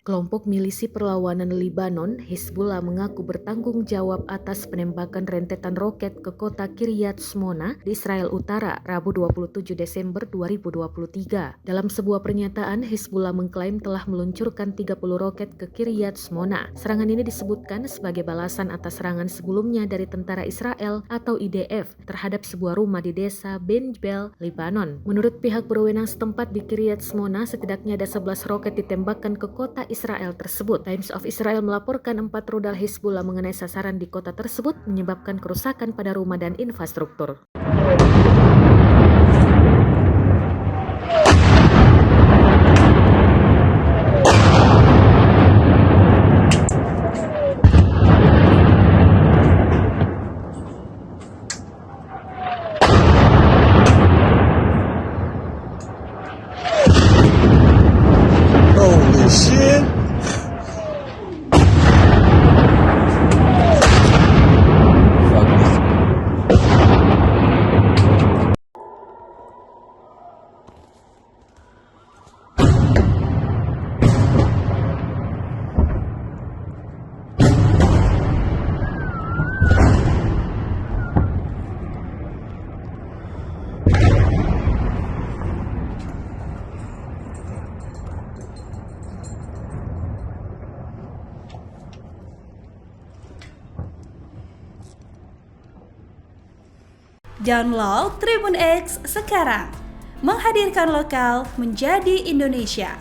Kelompok milisi perlawanan Libanon, Hizbullah mengaku bertanggung jawab atas penembakan rentetan roket ke kota Kiryat Shmona di Israel Utara, Rabu 27 Desember 2023. Dalam sebuah pernyataan, Hizbullah mengklaim telah meluncurkan 30 roket ke Kiryat Shmona. Serangan ini disebutkan sebagai balasan atas serangan sebelumnya dari tentara Israel atau IDF terhadap sebuah rumah di desa Ben Jbel, Libanon. Menurut pihak berwenang setempat di Kiryat Shmona, setidaknya ada 11 roket ditembakkan ke kota Israel tersebut. Times of Israel melaporkan 4 rudal Hizbullah mengenai sasaran di kota tersebut menyebabkan kerusakan pada rumah dan infrastruktur. Holy shit! Download Tribun X sekarang, menghadirkan lokal menjadi Indonesia.